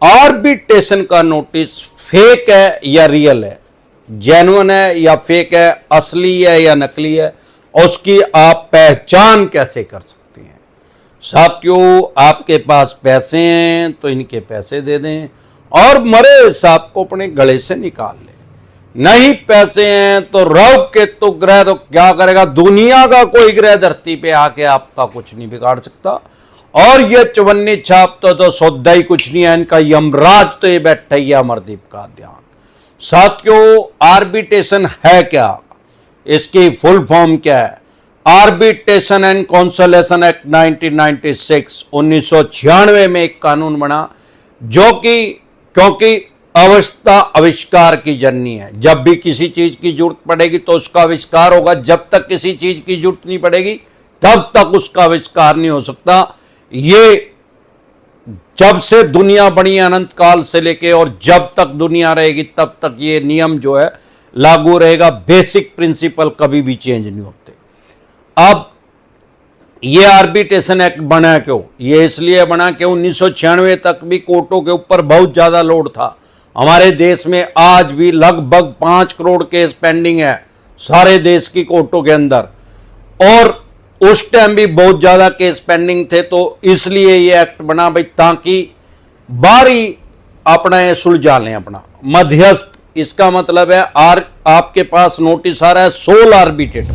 Arbitration का notice fake है या रियल है, जेन्युइन है या फेक है, असली है या नकली है, उसकी आप पहचान कैसे कर सकते हैं। साथियों, आपके पास पैसे हैं तो इनके पैसे दे दें और मरे सांप को अपने गले से निकाल लें। नहीं पैसे हैं तो रव केतु ग्रह तो क्या करेगा, दुनिया का कोई ग्रह धरती पे आके आपका कुछ नहीं बिगाड़ सकता। और ये चवन्नी छाप तो सौदा ही कुछ नहीं है इनका, यमराज तो ये बैठा ही अमरदीप का ध्यान। साथियों, आर्बिट्रेशन है क्या, इसकी फुल फॉर्म क्या है? आर्बिट्रेशन एंड कॉन्सोलेशन एक्ट 1996 में एक कानून बना जो कि क्योंकि अवस्था आविष्कार की जननी है। जब भी किसी चीज की जरूरत पड़ेगी तो उसका आविष्कार होगा, जब तक किसी चीज की जरूरत नहीं पड़ेगी तब तक उसका आविष्कार नहीं हो सकता। ये जब से दुनिया बनी अनंत काल से लेके और जब तक दुनिया रहेगी तब तक ये नियम जो है लागू रहेगा। बेसिक प्रिंसिपल कभी भी चेंज नहीं होते। अब ये आर्बिट्रेशन एक्ट बना क्यों? ये इसलिए बना कि 1996 तक भी कोर्टों के ऊपर बहुत ज्यादा लोड था। हमारे देश में आज भी लगभग 5 करोड़ केस पेंडिंग है सारे देश की कोर्टों के अंदर, और उस टाइम भी बहुत ज्यादा केस पेंडिंग थे। तो इसलिए ये एक्ट बना भाई, ताकि बारी अपना ये सुलझा लें अपना मध्यस्थ। इसका मतलब है आपके पास नोटिस आ रहा है sole arbitrator,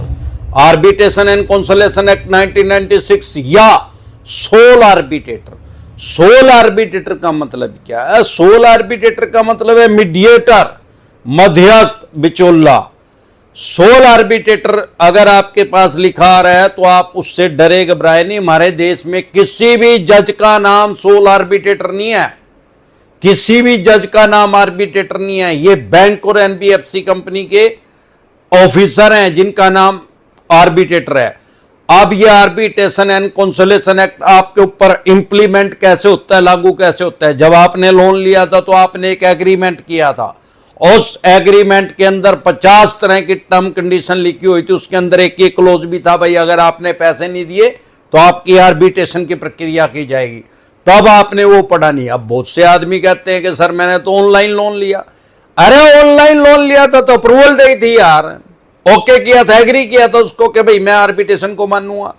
arbitration and conciliation act 1996 या सोल आर्बिट्रेटर। सोल आर्बिट्रेटर का मतलब क्या है? सोल आर्बिट्रेटर का मतलब है मीडिएटर, मध्यस्थ, बिचौला। सोल आर्बिट्रेटर अगर आपके पास लिखा आ रहा है तो आप उससे डरे घबराए नहीं। हमारे देश में किसी भी जज का नाम सोल आर्बिट्रेटर नहीं है, किसी भी जज का नाम आर्बिट्रेटर नहीं है। ये बैंक और एनबीएफसी कंपनी के ऑफिसर हैं जिनका नाम आर्बिट्रेटर है। अब ये आर्बिट्रेशन एंड कॉन्सोलेशन एक्ट आपके ऊपर इंप्लीमेंट कैसे होता है, लागू कैसे होता है? जब आपने लोन लिया था तो आपने एक एग्रीमेंट किया था। उस एग्रीमेंट के अंदर 50 तरह की टर्म कंडीशन लिखी हुई थी। उसके अंदर एक ही क्लोज भी था, भाई अगर आपने पैसे नहीं दिए तो आपकी आर्बिट्रेशन की प्रक्रिया की जाएगी। तब आपने वो पढ़ा नहीं। अब बहुत से आदमी कहते हैं कि सर मैंने तो ऑनलाइन लोन लिया। अरे ऑनलाइन लोन लिया था तो अप्रूवल दी थी यार, ओके किया था, एग्री किया था उसको कि भाई मैं आर्बिट्रेशन को मानूंगा।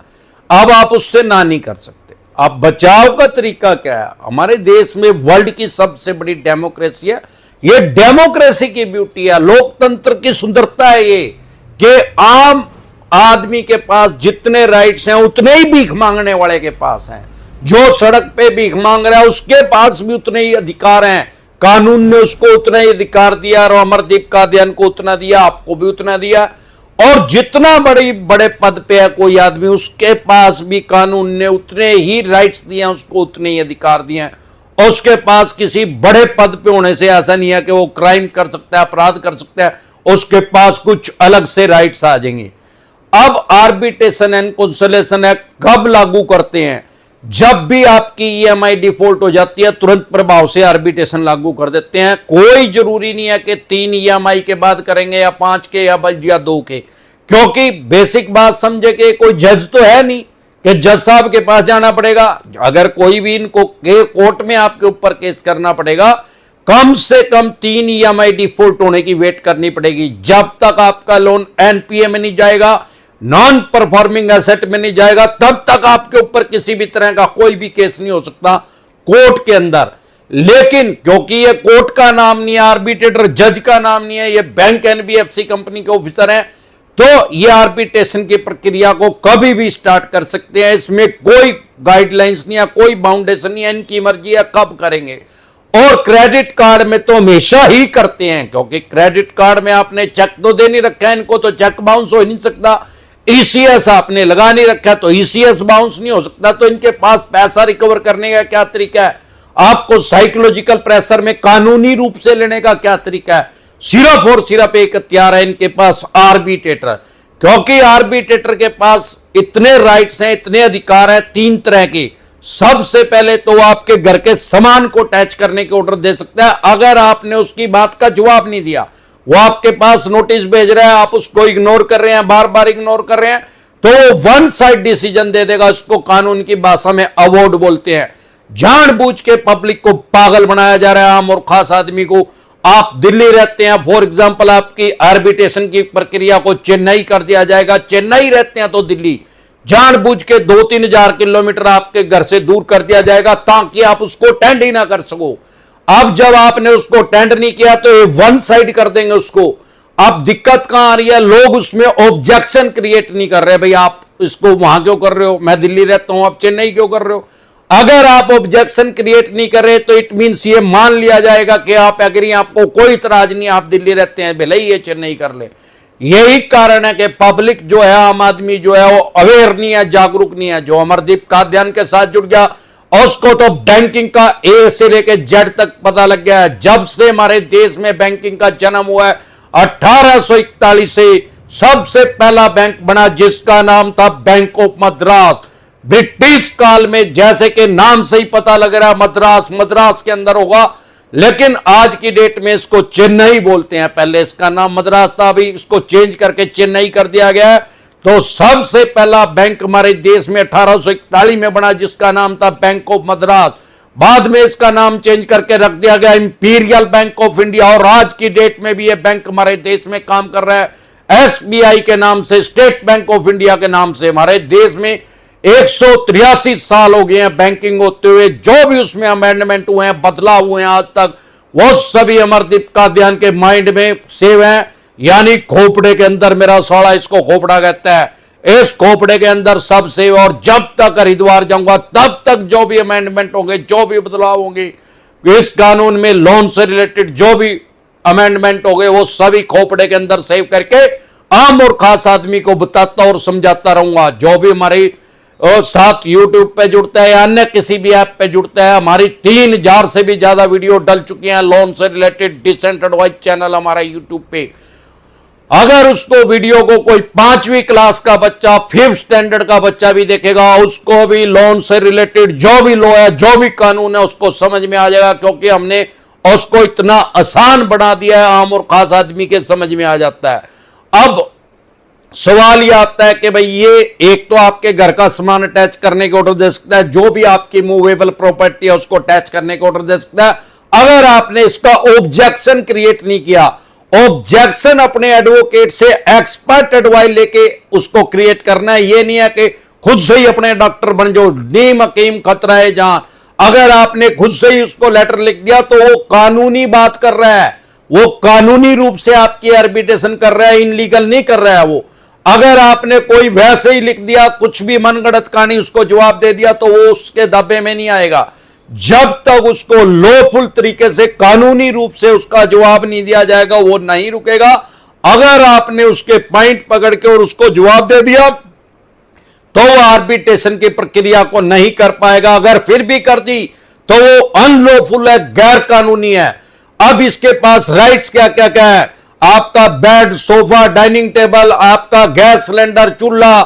अब आप उससे ना नहीं कर सकते। अब बचाव का तरीका क्या है? हमारे देश में वर्ल्ड की सबसे बड़ी डेमोक्रेसी है। ये डेमोक्रेसी की ब्यूटी है, लोकतंत्र की सुंदरता है ये, कि आम आदमी के पास जितने राइट्स हैं उतने ही भीख मांगने वाले के पास हैं। जो सड़क पे भीख मांग रहा है उसके पास भी उतने ही अधिकार हैं। कानून ने उसको उतना ही अधिकार दिया और अमरदीप का अध्ययन को उतना दिया, आपको भी उतना दिया। और जितना बड़े पद पे है कोई आदमी उसके पास भी कानून ने उतने ही राइट्स दिए, उसको उतने ही अधिकार दिए। उसके पास किसी बड़े पद पे होने से ऐसा नहीं है कि वो क्राइम कर सकता है, अपराध कर सकता है, उसके पास कुछ अलग से राइट्स आ जाएंगे। अब आर्बिट्रेशन एंड कॉन्सोलेशन एक्ट कब लागू करते हैं? जब भी आपकी ईएमआई डिफॉल्ट हो जाती है तुरंत प्रभाव से आर्बिट्रेशन लागू कर देते हैं। कोई जरूरी नहीं है कि 3 ईएमआई के बाद करेंगे या 5 के या 2 के, क्योंकि बेसिक बात समझे कि कोई जज तो है नहीं कि जज साहब के पास जाना पड़ेगा। अगर कोई भी इनको कोर्ट में आपके ऊपर केस करना पड़ेगा, कम से कम 3 ईएमआई डिफॉल्ट होने की वेट करनी पड़ेगी। जब तक आपका लोन एनपीए में नहीं जाएगा, नॉन परफॉर्मिंग एसेट में नहीं जाएगा, तब तक आपके ऊपर किसी भी तरह का कोई भी केस नहीं हो सकता कोर्ट के अंदर। लेकिन क्योंकि ये कोर्ट का नाम नहीं है, आर्बिट्रेटर जज का नाम नहीं है, ये बैंक एनबीएफसी कंपनी के ऑफिसर हैं, तो ये आर्बिट्रेशन की प्रक्रिया को कभी भी स्टार्ट कर सकते हैं। इसमें कोई गाइडलाइंस नहीं है, कोई बाउंडेशन नहीं है, इनकी मर्जी है कब करेंगे। और क्रेडिट कार्ड में तो हमेशा ही करते हैं, क्योंकि क्रेडिट कार्ड में आपने चेक तो दे नहीं रखा है, इनको तो चेक बाउंस हो नहीं सकता। ईसीएस आपने लगा नहीं रखा तो ईसीएस बाउंस नहीं हो सकता। तो इनके पास पैसा रिकवर करने का क्या तरीका है? आपको साइकोलॉजिकल प्रेशर में कानूनी रूप से लेने का क्या तरीका है? सिर्फ और सिर्फ एक हथियार है इनके पास, आर्बिट्रेटर। क्योंकि आर्बिट्रेटर के पास इतने राइट्स हैं, इतने अधिकार हैं 3 तरह के। सबसे पहले तो वो आपके घर के सामान को टैच करने के ऑर्डर दे सकता है अगर आपने उसकी बात का जवाब नहीं दिया। वो आपके पास नोटिस भेज रहा है, आप उसको इग्नोर कर रहे हैं, बार बार इग्नोर कर रहे हैं, तो वो वन साइड डिसीजन दे देगा। उसको कानून की भाषा में अवॉर्ड बोलते हैं। जानबूझ के पब्लिक को पागल बनाया जा रहा है, आम और खास आदमी को। आप दिल्ली रहते हैं, फॉर एग्जांपल आपकी आर्बिट्रेशन की प्रक्रिया को चेन्नई कर दिया जाएगा। चेन्नई रहते हैं तो दिल्ली जानबूझ के 2-3 हजार किलोमीटर आपके घर से दूर कर दिया जाएगा ताकि आप उसको टेंड ही ना कर सको। अब जब आपने उसको टेंड नहीं किया तो ये वन साइड कर देंगे उसको। अब दिक्कत कहां आ रही है, लोग उसमें ऑब्जेक्शन क्रिएट नहीं कर रहे, भाई आप इसको वहां क्यों कर रहे हो, मैं दिल्ली रहता हूं, आप चेन्नई क्यों कर रहे हो। अगर आप ऑब्जेक्शन क्रिएट नहीं कर रहे तो इट मींस ये मान लिया जाएगा कि आप एग्री, आपको कोई इतराज नहीं, आप दिल्ली रहते हैं, भले ही ये चेन्नई कर ले। यही कारण है कि पब्लिक जो है, आम आदमी जो है वो अवेयर नहीं है, जागरूक नहीं है। जो अमरदीप कादियान के साथ जुड़ गया उसको तो बैंकिंग का ए से लेके जेड तक पता लग गया है। जब से हमारे देश में बैंकिंग का जन्म हुआ है 1841 से सबसे पहला बैंक बना जिसका नाम था बैंक ऑफ मद्रास। ब्रिटिश काल में, जैसे कि नाम से ही पता लग रहा है मद्रास, मद्रास के अंदर होगा, लेकिन आज की डेट में इसको चेन्नई बोलते हैं। पहले इसका नाम मद्रास था, अभी इसको चेंज करके चेन्नई कर दिया गया है। तो सबसे पहला बैंक हमारे देश में 1841 में बना जिसका नाम था बैंक ऑफ मद्रास। बाद में इसका नाम चेंज करके रख दिया गया इंपीरियल बैंक ऑफ इंडिया, और आज की डेट में भी यह बैंक हमारे देश में काम कर रहा है एसबीआई के नाम से, स्टेट बैंक ऑफ इंडिया के नाम से। हमारे देश में 183 साल हो गए हैं बैंकिंग होते हुए। जो भी उसमें अमेंडमेंट हुए हैं, बदलाव हुए हैं आज तक, वो सभी अमरदीप कादियान के माइंड में सेव है, यानी खोपड़े के अंदर। मेरा साला इसको खोपड़ा कहता है, इस खोपड़े के अंदर सब सेव। और जब तक हरिद्वार जाऊंगा तब तक जो भी अमेंडमेंट होंगे, जो भी बदलाव होंगे इस कानून में, लोन से रिलेटेड जो भी अमेंडमेंट हो गए, वो सभी खोपड़े के अंदर सेव करके आम और खास आदमी को बताता और समझाता रहूंगा। जो भी हमारी साथ यूट्यूब पे जुड़ता है या अन्य किसी भी ऐप पे जुड़ता है, हमारी 3000 से भी ज्यादा वीडियो डल चुकी हैं लोन से रिलेटेड। डिसेंट एडवाइस चैनल हमारा यूट्यूब पे, अगर उसको वीडियो को कोई 5वीं क्लास का बच्चा, 5th स्टैंडर्ड का बच्चा भी देखेगा, उसको भी लोन से रिलेटेड जो भी लॉ है, जो भी कानून है, उसको समझ में आ जाएगा, क्योंकि हमने उसको इतना आसान बना दिया है, आम और खास आदमी के समझ में आ जाता है। अब सवाल यह आता है कि भाई ये एक तो आपके घर का सामान अटैच करने के ऑर्डर दे सकता है, जो भी आपकी मूवेबल प्रॉपर्टी है उसको अटैच करने के ऑर्डर दे सकता है। अगर आपने इसका ऑब्जेक्शन क्रिएट नहीं किया, ऑब्जेक्शन अपने एडवोकेट से एक्सपर्ट एडवाइस लेके उसको क्रिएट करना है। ये नहीं है कि खुद से ही अपने डॉक्टर बन जाओ, नीम हकीम खतरा है जहां। अगर आपने खुद से ही उसको लेटर लिख दिया तो वो कानूनी बात कर रहा है, वो कानूनी रूप से आपकी आर्बिट्रेशन कर रहा है, इनलीगल नहीं कर रहा है वो। अगर आपने कोई वैसे ही लिख दिया, कुछ भी मनगढ़ंत कहानी उसको जवाब दे दिया, तो वो उसके दावे में नहीं आएगा। जब तक उसको लॉफुल तरीके से, कानूनी रूप से उसका जवाब नहीं दिया जाएगा, वो नहीं रुकेगा। अगर आपने उसके पॉइंट पकड़ के और उसको जवाब दे दिया तो वो आर्बिट्रेशन की प्रक्रिया को नहीं कर पाएगा। अगर फिर भी कर दी तो वो अनलॉफुल है, गैर कानूनी है। अब इसके पास राइट्स क्या क्या क्या है, आपका बेड, सोफा, डाइनिंग टेबल, आपका गैस सिलेंडर, चूल्हा,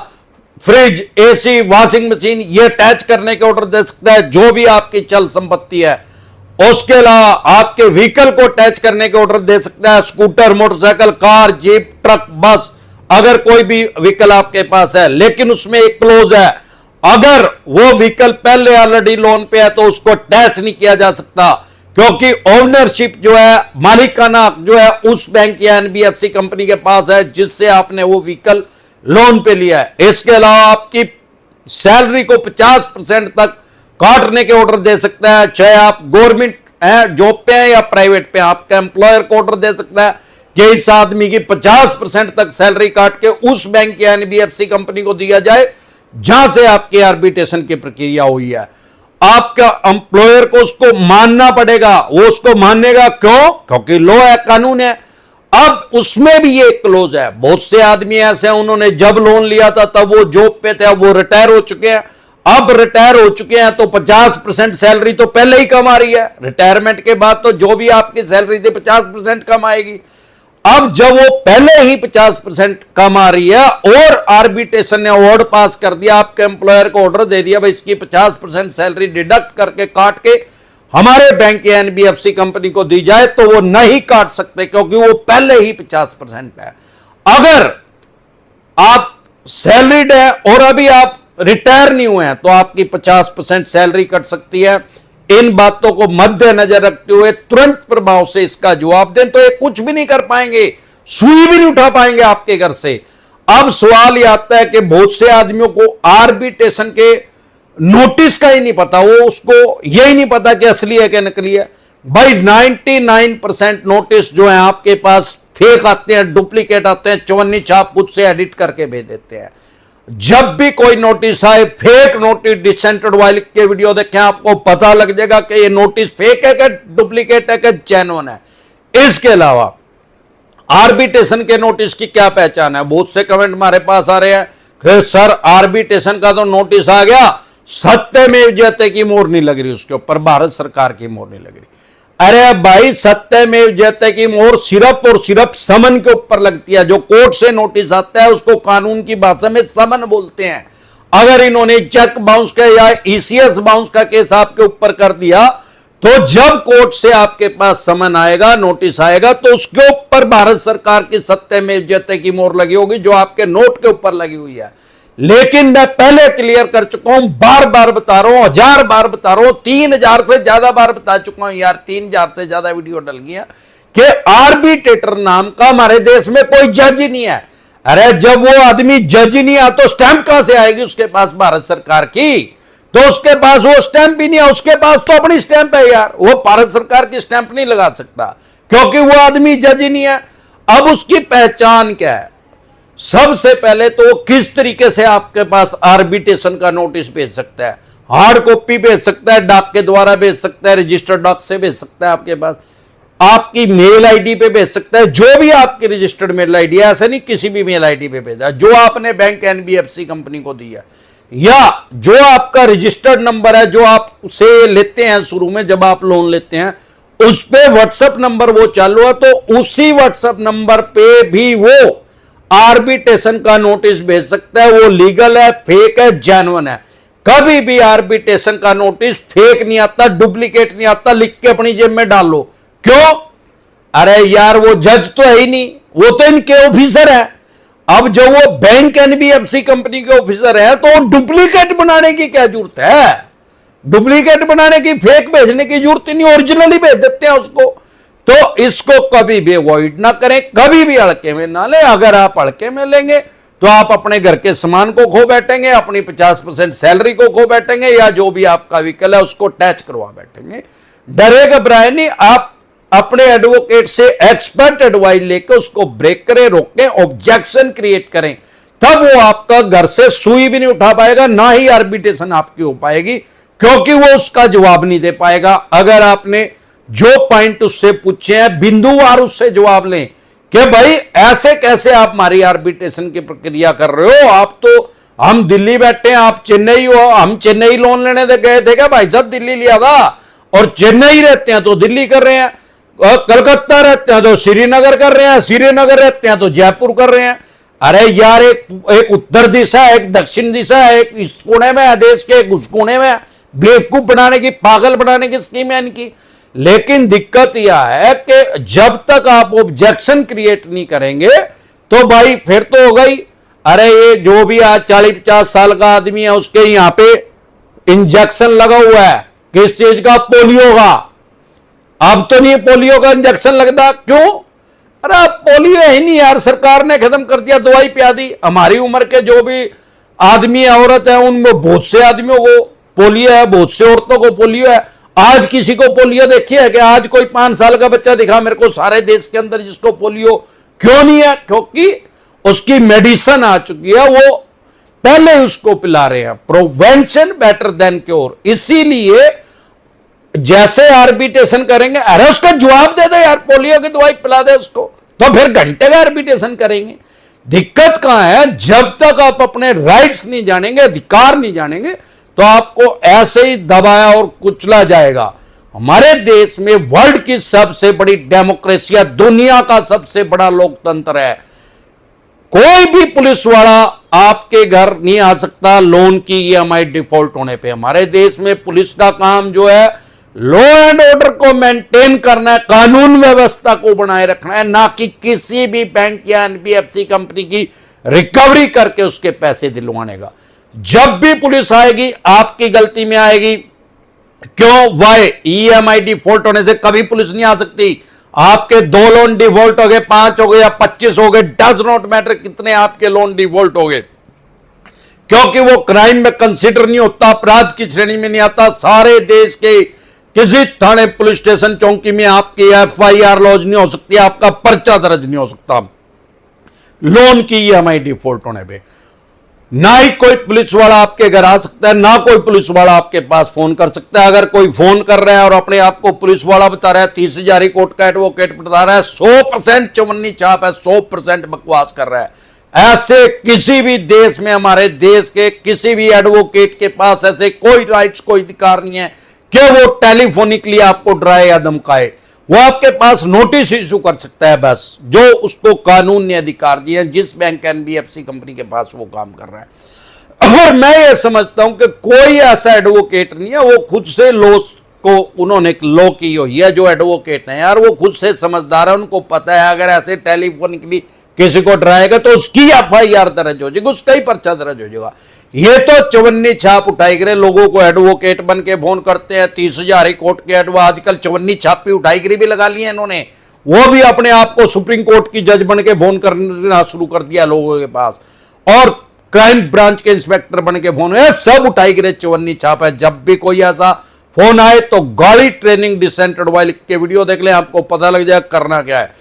फ्रिज, एसी, वॉशिंग मशीन, ये अटैच करने के ऑर्डर दे सकता है। जो भी आपकी चल संपत्ति है, उसके अलावा आपके व्हीकल को अटैच करने के ऑर्डर दे सकता है। Scooter, motorcycle, car, jeep, truck, बस, अगर कोई भी व्हीकल आपके पास है, लेकिन उसमें एक क्लोज है, अगर वो व्हीकल पहले ऑलरेडी लोन पे है तो उसको अटैच नहीं किया जा सकता, क्योंकि ओनरशिप जो है, मालिकाना जो है, उस बैंक या एनबीएफसी कंपनी के पास है जिससे आपने वो व्हीकल लोन पे लिया है। इसके अलावा आपकी सैलरी को 50% तक काटने के ऑर्डर दे सकता है, चाहे आप गवर्नमेंट है, जॉब पे है या प्राइवेट पे। आपका एम्प्लॉयर को ऑर्डर दे सकता है कि इस आदमी की 50% तक सैलरी काट के उस बैंक या एनबीएफसी कंपनी को दिया जाए जहां से आपकी आर्बिट्रेशन की प्रक्रिया हुई है। आपका एम्प्लॉयर को उसको मानना पड़ेगा, वो उसको मानेगा। क्यों? क्योंकि लॉ है, कानून है। अब उसमें भी ये क्लोज है। बहुत से आदमी ऐसे हैं, उन्होंने जब लोन लिया था तब वो जॉब पे थे, अब वो रिटायर हो चुके हैं। अब रिटायर हो चुके हैं तो 50% सैलरी तो पहले ही कम आ रही है। रिटायरमेंट के बाद तो जो भी आपकी सैलरी थी 50% कम आएगी। अब जब वो पहले ही 50% कम आ रही है और आर्बिट्रेशन ने ऑर्डर पास कर दिया, आपके एम्प्लॉयर को ऑर्डर दे दिया भाई इसकी 50% सैलरी डिडक्ट करके काट के हमारे बैंक या एनबीएफसी कंपनी को दी जाए, तो वो नहीं काट सकते क्योंकि वो पहले ही 50% है। अगर आप सैलरीड है और अभी आप रिटायर नहीं हुए हैं तो आपकी 50% सैलरी कट सकती है। इन बातों को मद्देनजर रखते हुए तुरंत प्रभाव से इसका जवाब दें, तो ये कुछ भी नहीं कर पाएंगे, सुई भी नहीं उठा पाएंगे आपके घर से। अब सवाल यह आता है कि बहुत से आदमियों को आर्बिट्रेशन के नोटिस का ही नहीं पता, वो उसको यही नहीं पता कि असली है कि नकली है। भाई 99% नोटिस जो है आपके पास फेक आते हैं, डुप्लीकेट आते हैं, चवन्नी छाप खुद से एडिट करके भेज देते हैं। जब भी कोई नोटिस आए, फेक नोटिस डिसेंटेड वाइल के वीडियो देखें, आपको पता लग जाएगा कि ये नोटिस फेक है कि डुप्लीकेट है कि जेन्युइन है। इसके अलावा आर्बिट्रेशन के नोटिस की क्या पहचान है? बहुत से कमेंट हमारे पास आ रहे हैं कि सर आर्बिट्रेशन का तो नोटिस आ गया, सत्यमेव जयते की मोहर नहीं लग रही उसके ऊपर, भारत सरकार की मोहर नहीं लग रही। अरे भाई, सत्यमेव जयते की मोहर सिर्फ और सिर्फ समन के ऊपर लगती है। जो कोर्ट से नोटिस आता है उसको कानून की भाषा में समन बोलते हैं। अगर इन्होंने चेक बाउंस का या ईसीएस बाउंस का केस आपके ऊपर कर दिया, तो जब कोर्ट से आपके पास समन आएगा, नोटिस आएगा, तो उसके ऊपर भारत सरकार की सत्यमेव जयते की मोहर लगी होगी, जो आपके नोट के ऊपर लगी हुई है। लेकिन मैं पहले क्लियर कर चुका हूं, बार बार बता रहा हूं, 1000 बार बता रहा हूं, 3000 से ज्यादा बार बता चुका हूं यार, 3000 से ज्यादा वीडियो डल गया कि आर्बिट्रेटर नाम का हमारे देश में कोई जज ही नहीं है। अरे जब वो आदमी जज ही नहीं है तो स्टैंप कहां से आएगी उसके पास भारत सरकार की? तो उसके पास वो स्टैंप भी नहीं है, उसके पास तो अपनी स्टैंप है यार, वो भारत सरकार की स्टैंप नहीं लगा सकता क्योंकि वो आदमी जज ही नहीं है। अब उसकी पहचान क्या है? सबसे पहले तो किस तरीके से आपके पास आर्बिट्रेशन का नोटिस भेज सकता है? हार्ड कॉपी भेज सकता है, डाक के द्वारा भेज सकता है, रजिस्टर्ड डाक से भेज सकता है, आपके पास आपकी मेल आईडी पे भेज सकता है, जो भी आपकी रजिस्टर्ड मेल आईडी है, ऐसा नहीं किसी भी मेल आईडी पे भेजा, जो आपने बैंक एनबीएफसी कंपनी को दिया, या जो आपका रजिस्टर्ड नंबर है जो आप उसे लेते हैं शुरू में जब आप लोन लेते हैं, उस पे व्हाट्सएप नंबर वो चालू है, तो उसी व्हाट्सएप नंबर पे भी वो आर्बिट्रेशन का नोटिस भेज सकता है। वो लीगल है, फेक है, जेन्युइन है। कभी भी आर्बिट्रेशन का नोटिस फेक नहीं आता, डुप्लीकेट नहीं आता, लिख के अपनी जेब में डाल लो। क्यों? अरे यार वो जज तो है ही नहीं, वो तो इनके ऑफिसर है। अब जो वो बैंक एनबीएफसी कंपनी के ऑफिसर है तो डुप्लीकेट बनाने की क्या जरूरत है? डुप्लीकेट बनाने की, फेक भेजने की जरूरत नहीं, ओरिजिनल ही भेज देते हैं उसको। तो इसको कभी भी अवॉइड ना करें, कभी भी हल्के में ना लें। अगर आप हल्के में लेंगे तो आप अपने घर के सामान को खो बैठेंगे, अपनी 50% सैलरी को खो बैठेंगे, या जो भी आपका व्हीकल है उसको टैच करवा बैठेंगे। डरे घबराए नहीं, आप अपने एडवोकेट से एक्सपर्ट एडवाइस लेकर उसको ब्रेक करें, रोकें, ऑब्जेक्शन क्रिएट करें, तब वो आपका घर से सुई भी नहीं उठा पाएगा, ना ही आर्बिट्रेशन आपकी हो पाएगी, क्योंकि वो उसका जवाब नहीं दे पाएगा। अगर आपने जो पॉइंट उससे पूछे हैं बिंदुवार उससे जवाब लें कि भाई ऐसे कैसे आप हमारी आर्बिट्रेशन की प्रक्रिया कर रहे हो? आप तो, हम दिल्ली बैठे हैं, आप चेन्नई हो, हम चेन्नई लोन लेने गए थे क्या भाई साहब? दिल्ली लिया था, और चेन्नई रहते हैं तो दिल्ली कर रहे हैं, कलकत्ता रहते हैं तो श्रीनगर कर रहे हैं, श्रीनगर रहते हैं तो जयपुर कर रहे हैं। अरे यार, एक उत्तर दिशा है, एक दक्षिण दिशा है, एक इस कोने में है देश के, एक उस कोने में है। बेवकूफ बनाने की, पागल बनाने की स्कीम है इनकी। लेकिन दिक्कत यह है कि जब तक आप ऑब्जेक्शन क्रिएट नहीं करेंगे तो भाई फिर तो हो गई। अरे ये जो भी आज 40-50 साल का आदमी है उसके यहां पे इंजेक्शन लगा हुआ है, किस चीज का? पोलियो का। अब तो नहीं पोलियो का इंजेक्शन लगता, क्यों? अरे पोलियो है ही नहीं यार, सरकार ने खत्म कर दिया, दवाई पिला दी। हमारी उम्र के जो भी आदमी है, औरत है, उनमें बहुत से आदमियों को पोलियो है, बहुत से औरतों को पोलियो है। आज किसी को पोलियो देखिए है कि आज कोई 5 साल का बच्चा दिखा मेरे को सारे देश के अंदर जिसको पोलियो? क्यों नहीं है? क्योंकि उसकी मेडिसिन आ चुकी है, वो पहले उसको पिला रहे हैं। Prevention better than cure. इसीलिए जैसे आर्बिट्रेशन करेंगे, अरे उसका जवाब दे दे यार, पोलियो की दवाई पिला दे उसको, तो फिर घंटे का आर्बिट्रेशन करेंगे। दिक्कत कहां है? जब तक आप अपने राइट्स नहीं जानेंगे, अधिकार नहीं जानेंगे, तो आपको ऐसे ही दबाया और कुचला जाएगा। हमारे देश में वर्ल्ड की सबसे बड़ी डेमोक्रेसी है, दुनिया का सबसे बड़ा लोकतंत्र है। कोई भी पुलिस वाला आपके घर नहीं आ सकता लोन की ईएमआई डिफॉल्ट होने पे। हमारे देश में पुलिस का काम जो है लॉ एंड ऑर्डर को मेंटेन करना है, कानून व्यवस्था को बनाए रखना है, ना कि किसी भी बैंक या एनबीएफसी कंपनी की रिकवरी करके उसके पैसे दिलवाने का। जब भी पुलिस आएगी आपकी गलती में आएगी। क्यों? वाई ईएमआई डिफॉल्ट होने से कभी पुलिस नहीं आ सकती। आपके 2 लोन डिफॉल्ट हो गए, 5 हो गए या 25 हो गए, डज नॉट मैटर कितने आपके लोन डिफॉल्ट हो गए, क्योंकि वो क्राइम में कंसिडर नहीं होता, अपराध की श्रेणी में नहीं आता। सारे देश के किसी थाने, पुलिस स्टेशन, चौकी में आपकी एफआईआर लॉन्च नहीं हो सकती, आपका पर्चा दर्ज नहीं हो सकता लोन की ईएमआई डिफॉल्ट होने पे। ना ही कोई पुलिस वाला आपके घर आ सकता है, ना कोई पुलिस वाला आपके पास फोन कर सकता है। अगर कोई फोन कर रहा है और अपने आप को पुलिस वाला बता रहा है, 30,000 कोर्ट का एडवोकेट बता रहा है, 100% चवन्नी छाप है, 100% बकवास कर रहा है। ऐसे किसी भी देश में, हमारे देश के किसी भी एडवोकेट के पास ऐसे कोई राइट्स, कोई अधिकार नहीं है कि वो टेलीफोनिकली आपको डराए या धमकाए। वो आपके पास नोटिस इशू कर सकता है, बस, जो उसको कानून ने अधिकार दिए हैं, जिस बैंक एनबीएफसी कंपनी के पास वो काम कर रहा है। और मैं ये समझता हूं कि कोई ऐसा एडवोकेट नहीं है, वो खुद से लॉ को उन्होंने लॉ की हुई है। जो एडवोकेट है यार, वो खुद से समझदार है, उनको पता है अगर ऐसे टेलीफोनिकली किसी को डराएगा तो उसकी एफआईआर दर्ज हो जाएगी, उसका ही पर्चा दर्ज हो जाएगा। ये तो चवन्नी छाप उठाई गिरे, लोगों को एडवोकेट बन के फोन करते हैं, 30,000 कोर्ट के एडवो, आजकल चवन्नी छाप भी उठाई गिरी भी लगा ली है इन्होंने। वो भी अपने आप को सुप्रीम कोर्ट की जज बन के फोन करना शुरू कर दिया लोगों के पास, और क्राइम ब्रांच के इंस्पेक्टर बन के फोन, सब उठाई गिरे चवन्नी छाप है। जब भी कोई ऐसा फोन आए तो गाड़ी ट्रेनिंग डिसेंट एडवाइस लिख के वीडियो देख ले, आपको पता लग जाए करना क्या है।